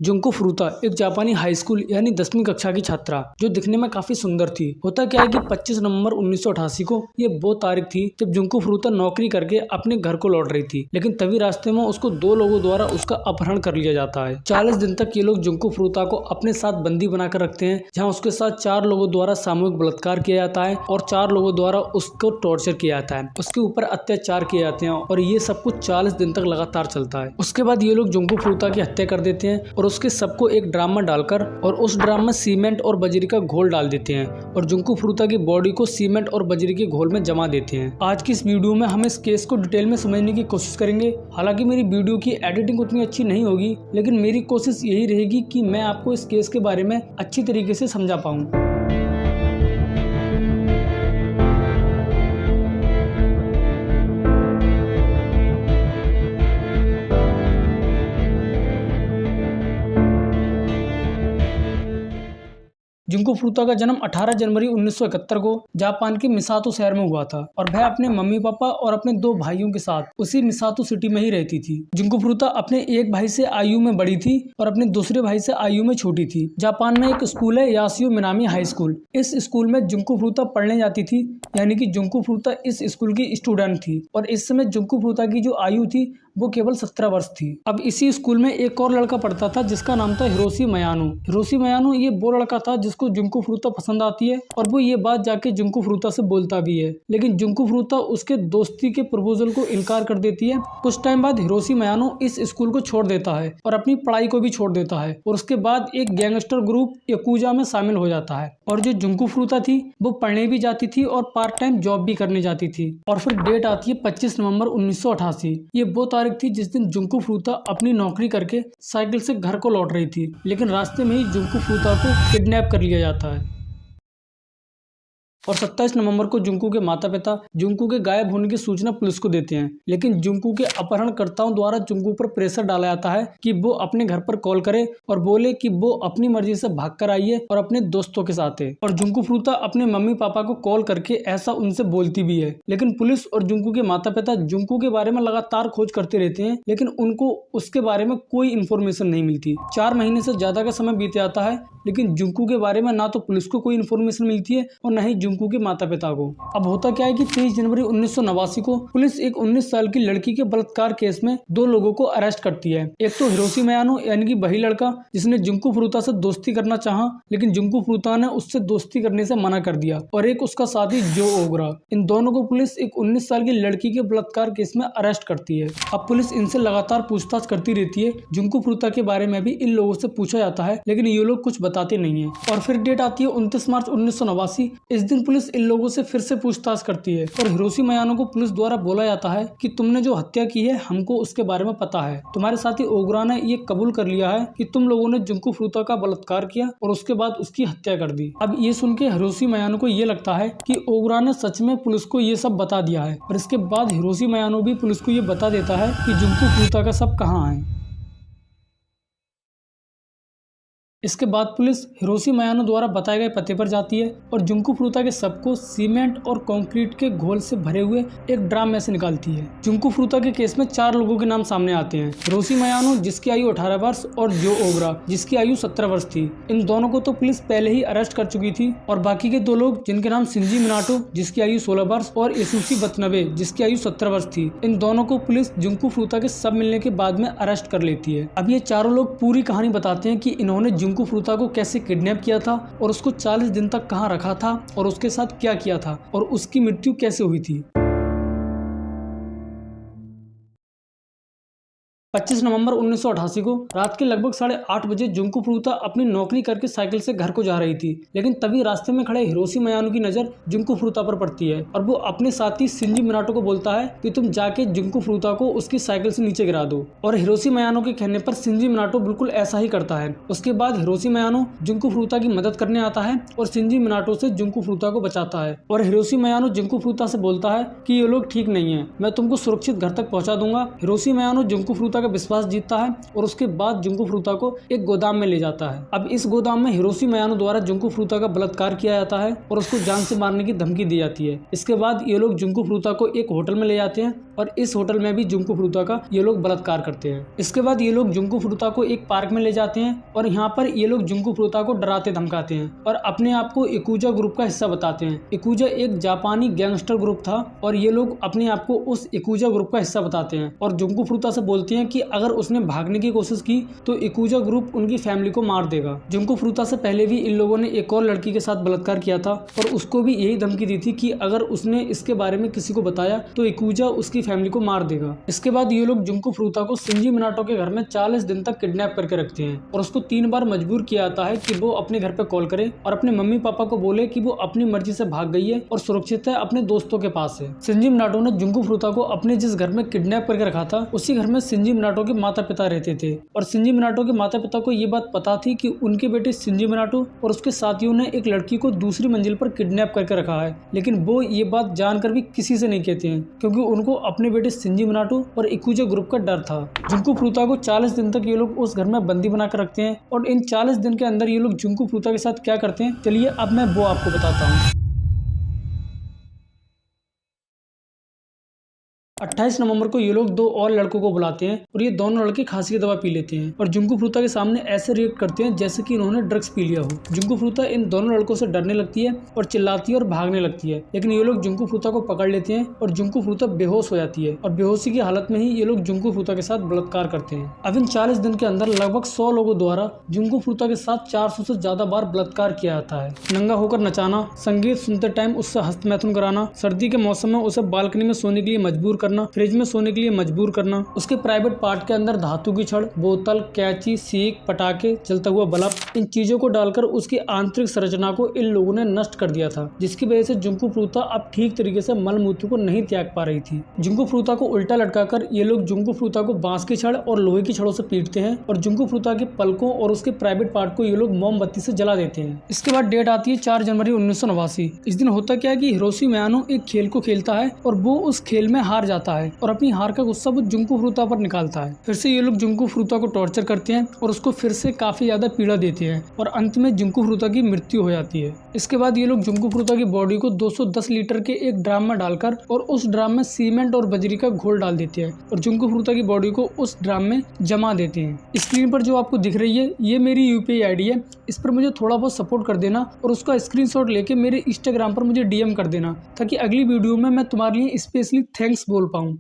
Junko फुरुता एक जापानी high school यानी 10वीं कक्षा की छात्रा जो दिखने में काफी सुंदर थी। होता क्या है कि 25 नवंबर 1988 को ये वो तारीख थी जब जुंको फुरुता नौकरी करके अपने घर को लौट रही थी, लेकिन तभी रास्ते में उसको दो लोगों द्वारा उसका अपहरण कर लिया जाता है। 40 दिन तक ये लोग जुंको फुरुता को अपने साथ बंदी बनाकर रखते हैं, जहाँ उसके साथ 4 लोगों द्वारा सामूहिक बलात्कार किया जाता है और 4 लोगों द्वारा उसको टॉर्चर किया जाता है, उसके ऊपर अत्याचार किए जाते हैं और ये सब कुछ 40 दिन तक लगातार चलता है। उसके बाद ये लोग जुंको फुरुता की हत्या कर देते हैं और उसके सबको एक ड्राम में डालकर और उस ड्राम में सीमेंट और बजरी का घोल डाल देते हैं और जुंको फुरुता की बॉडी को सीमेंट और बजरी के घोल में जमा देते हैं। आज की इस वीडियो में हम इस केस को डिटेल में समझने की कोशिश करेंगे। हालांकि मेरी वीडियो की एडिटिंग उतनी अच्छी नहीं होगी, लेकिन मेरी कोशिश यही रहेगी कि मैं आपको इस केस के बारे में अच्छी तरीके से समझा पाऊँ। जुंको फुरुता का जन्म 18 जनवरी 1971 को जापान के मिसातो शहर में हुआ था और वह अपने मम्मी पापा और अपने 2 भाइयों के साथ उसी मिसातो सिटी में ही रहती थी। जुंको फुरुता अपने एक भाई से आयु में बड़ी थी और अपने दूसरे भाई से आयु में छोटी थी। जापान में एक स्कूल है, यासियो मिनामी हाई स्कूल। इस स्कूल में जुंको फुरुता पढ़ने जाती थी, यानी कि जुंको फुरुता इस स्कूल की स्टूडेंट थी और इस समय जुंको फुरुता की जो आयु थी वो केवल 17 वर्ष थी। अब इसी स्कूल में एक और लड़का पढ़ता था जिसका नाम था हिरोशी मयानो। हिरोशी मयानो ये वो लड़का था जिसको जुंको फुरुता पसंद आती है और वो ये बात जाके जुंको फुरुता से बोलता भी है, लेकिन जुंको फुरुता उसके दोस्ती के प्रपोजल को इनकार कर देती है। कुछ टाइम बाद हिरोशी मयानो इस स्कूल को छोड़ देता है और अपनी पढ़ाई को भी छोड़ देता है और उसके बाद एक गैंगस्टर ग्रुप याकुजा में शामिल हो जाता है। और जो जुंको फुरुता थी वो पढ़ने भी जाती थी और पार्ट टाइम जॉब भी करने जाती थी। और फिर डेट आती है 25 नवंबर 1988। ये वो तारीख थी जिस दिन जुंको फुरुता अपनी नौकरी करके साइकिल से घर को लौट रही थी, लेकिन रास्ते में ही जुंको फुरुता को किडनैप कर लिया जाता है। और 27 नवंबर को जुंको के माता पिता जुंको के गायब होने की सूचना पुलिस को देते हैं, लेकिन जुंको के अपहरणकर्ताओं द्वारा जुंको पर प्रेशर डाला जाता है कि वो अपने घर पर कॉल करे और बोले कि वो अपनी मर्जी से भागकर आई है और अपने दोस्तों के साथ है। और जुंको फुरुता अपने मम्मी पापा को कॉल करके ऐसा उनसे बोलती भी है, लेकिन पुलिस और जुंको के माता पिता जुंको के बारे में लगातार खोज करते रहते हैं, लेकिन उनको उसके बारे में कोई इन्फॉर्मेशन नहीं मिलती। 4 महीने से ज्यादा का समय बीत जाता है, लेकिन जुंको के बारे में ना तो पुलिस को कोई इन्फॉर्मेशन मिलती है और न ही जुंको के माता पिता को। अब होता क्या है कि 23 जनवरी 1989 को पुलिस एक 19 साल की लड़की के बलात्कार केस में 2 लोगों को अरेस्ट करती है। एक तो हिरोशी मयानो यानी कि वही लड़का जिसने जुंको फुरुता से दोस्ती करना चाहा, लेकिन जुंको फुरुता ने उससे दोस्ती करने से मना कर दिया, और एक उसका साथी जो ओगरा। इन दोनों को पुलिस एक 19 साल की लड़की के बलात्कार केस में अरेस्ट करती है। अब पुलिस इनसे लगातार पूछताछ करती रहती है। जुंको फुरुता के बारे में भी इन लोगों से पूछा जाता है, लेकिन ये लोग कुछ बताते नहीं है। और फिर डेट आती है 29 मार्च 1989। इस दिन पुलिस इन लोगों से फिर से पूछताछ करती है और हिरोशी मयानो को पुलिस द्वारा बोला जाता है कि तुमने जो हत्या की है हमको उसके बारे में पता है। तुम्हारे साथी ओगरा ने ये कबूल कर लिया है कि तुम लोगों ने जुंको फुरुता का बलात्कार किया और उसके बाद उसकी हत्या कर दी। अब ये सुन के हिरोशी मयानो को ये लगता है कि ओगरा ने सच में पुलिस को ये सब बता दिया है, और इसके बाद हिरोशी मयानो भी पुलिस को ये बता देता है कि जुंको फुरुता का सब कहाँ है। इसके बाद पुलिस हिरोशी मयानो द्वारा बताए गए पते पर जाती है और जुंको फुरुता के शव को सीमेंट और कंक्रीट के घोल से भरे हुए एक ड्राम में से निकालती है। जुंको फुरुता के केस में 4 लोगों के नाम सामने आते हैं। हिरोशी मयानो जिसकी आयु 18 वर्ष और जो ओगरा जिसकी आयु 17 वर्ष थी। इन दोनों को तो पुलिस पहले ही अरेस्ट कर चुकी थी, और बाकी के 2 लोग जिनके नाम शिंजी मिनाटो जिसकी आयु 16 वर्ष और यसुशी वतनबे जिसकी आयु 17 वर्ष थी, इन दोनों को पुलिस जुंको फुरुता के शव मिलने के बाद में अरेस्ट कर लेती है। अब ये चारों लोग पूरी कहानी बताते हैं कि इन्होंने जुंको फुरुता को कैसे किडनैप किया था और उसको 40 दिन तक कहां रखा था और उसके साथ क्या किया था और उसकी मृत्यु कैसे हुई थी। 25 नवंबर 1988 को रात के लगभग 8:30 बजे जुंको फुरुता अपनी नौकरी करके साइकिल से घर को जा रही थी, लेकिन तभी रास्ते में खड़े हिरोशी मयानो की नजर जुंको फुरुता पर पड़ती है और वो अपने साथी शिंजी मिनाटो को बोलता है कि तुम जाके जुंको फुरुता को उसकी साइकिल से नीचे गिरा दो। और हिरोशी मयानो के कहने पर शिंजी मिनाटो बिल्कुल ऐसा ही करता है। उसके बाद हिरोशी मयानो जुंको फुरुता की मदद करने आता है और शिंजी मिनाटो से जुंको फुरुता को बचाता है। और हिरोशी मयानो जुंको फुरुता से बोलता है कि ये लोग ठीक नहीं है, मैं तुमको सुरक्षित घर तक पहुंचा दूंगा। हिरोशी मयानो जुंको फुरुता फ्रूता का विश्वास जीतता है और उसके बाद जुंगू फ्रूता को एक गोदाम में ले जाता है। अब इस गोदाम में हिरोशी मयानो द्वारा जुंगू फ्रूता का बलात्कार किया जाता है और उसको जान से मारने की धमकी दी जाती है। इसके बाद ये लोग जुंगू फ्रूता को एक होटल में ले जाते हैं और इस होटल में भी जुंगू फ्रूता का ये लोग बलात्कार करते हैं। इसके बाद ये लोग जुंगू फ्रूता को एक पार्क में ले जाते हैं और यहाँ पर ये लोग जुंगू फ्रूता को डराते धमकाते हैं और अपने आप को याकुजा ग्रुप का हिस्सा बताते हैं। याकुजा एक जापानी गैंगस्टर ग्रुप था और ये लोग अपने आप को उस याकुजा ग्रुप का हिस्सा बताते हैं और जुंगू फ्रूता से बोलते हैं कि अगर उसने भागने की कोशिश की तो याकुजा ग्रुप उनकी फैमिली को मार देगा। जुंगू फ्रूता से पहले भी इन लोगों ने एक और लड़की के साथ बलात्कार किया था और उसको भी यही धमकी दी थी कि अगर उसने इसके बारे में किसी को बताया तो याकुजा उसकी फैमिली को मार देगा। इसके बाद ये लोग जुंगू फ्रूता को शिंजी मिनाटो के घर में 40 दिन तक किडनैप करके रखते हैं और उसको 3 बार मजबूर किया जाता है कि वो अपने घर पे कॉल करे और अपने मम्मी पापा को बोले कि वो अपनी मर्जी से भाग गई है और सुरक्षित है अपने दोस्तों के पास है। शिंजी मिनाटो ने जुंगू फ्रूता को अपने जिस घर में किडनैप करके रखा था उसी घर में शिंजी मिनाटो के माता पिता रहते थे और शिंजी मिनाटो के माता पिता को ये बात पता थी कि उनके बेटे शिंजी मिनाटो और उसके साथियों ने एक लड़की को दूसरी मंजिल पर किडनैप करके रखा है, लेकिन वो ये बात जानकर भी किसी से नहीं कहते हैं क्योंकि उनको अपने बेटे शिंजी मिनाटो और याकुजा ग्रुप का डर था। जुंगू फ्रूता को 40 दिन तक ये लोग उस घर में बंदी बना कर रखते हैं और इन 40 दिन के अंदर ये लोग जुंगू फ्रूता के साथ क्या करते हैं चलिए अब मैं वो आपको बताता हूँ। 28 नवंबर को ये लोग 2 और लड़कों को बुलाते हैं और ये दोनों लड़के खांसी की दवा पी लेते हैं और जुंगू फ्रूता के सामने ऐसे रिएक्ट करते हैं जैसे कि इन्होंने ड्रग्स पी लिया हो। जुंगू फ्रूता इन दोनों लड़कों से डरने लगती है और चिल्लाती है और भागने लगती है, लेकिन ये लोग जुंगू फ्रूता को पकड़ लेते हैं और जुंगू फ्रूता बेहोश हो जाती है और बेहोशी की हालत में ही ये लोग जुंगू फ्रूता के साथ बलात्कार करते हैं। अब इन 40 दिन के अंदर लगभग 100 लोगों द्वारा जुंगू फ्रूता के साथ 400 से ज्यादा बार बलात्कार किया जाता है। नंगा होकर नचाना, संगीत सुनते टाइम उससे हस्तमैथुन कराना, सर्दी के मौसम में उसे बालकनी में सोने के लिए मजबूर करना, फ्रिज में सोने के लिए मजबूर करना, उसके प्राइवेट पार्ट के अंदर धातु की छड़, बोतल, कैंची, सीख, पटाखे, जलता हुआ बल्ब, इन चीजों को डालकर उसकी आंतरिक संरचना को इन लोगों ने नष्ट कर दिया था, जिसकी वजह से जुंगू फ्रूता अब ठीक तरीके से मल मूत्र को नहीं त्याग पा रही थी। जुंगू फ्रूता को उल्टा लटकाकर ये लोग जुंगू फ्रूता को बांस की छड़ और लोहे की छड़ों से पीटते हैं और जुंगू फ्रूता के पलकों और उसके प्राइवेट पार्ट को ये लोग मोमबत्ती से जला देते हैं। इसके बाद डेट आती है 4 जनवरी 1989। इस दिन होता क्या है कि हिरोशी मयानो एक खेल को खेलता है और वो उस खेल में हार जाता है और अपनी हार का गुस्सा वो जुंगू फ्रूता पर निकालता है। फिर से ये लोग जुंगू फ्रूता को टॉर्चर करते हैं और उसको फिर से काफी ज्यादा पीड़ा देते हैं और अंत में जुंगू फ्रूता की मृत्यु हो जाती है। इसके बाद ये लोग जुंगू फ्रूता की बॉडी को 210 लीटर के एक ड्राम में डालकर और उस ड्राम में सीमेंट और बजरी का घोल डाल देते हैं और जुंगू फ्रूता की बॉडी को उस ड्राम में जमा देते हैं। स्क्रीन पर जो आपको दिख रही है ये मेरी UPI ID है, इस पर मुझे थोड़ा बहुत सपोर्ट कर देना और उसका स्क्रीनशॉट लेके मेरे इंस्टाग्राम पर मुझे DM कर देना ताकि अगली वीडियो में मैं तुम्हारे लिए स्पेशली थैंक्स बोल पाऊँ।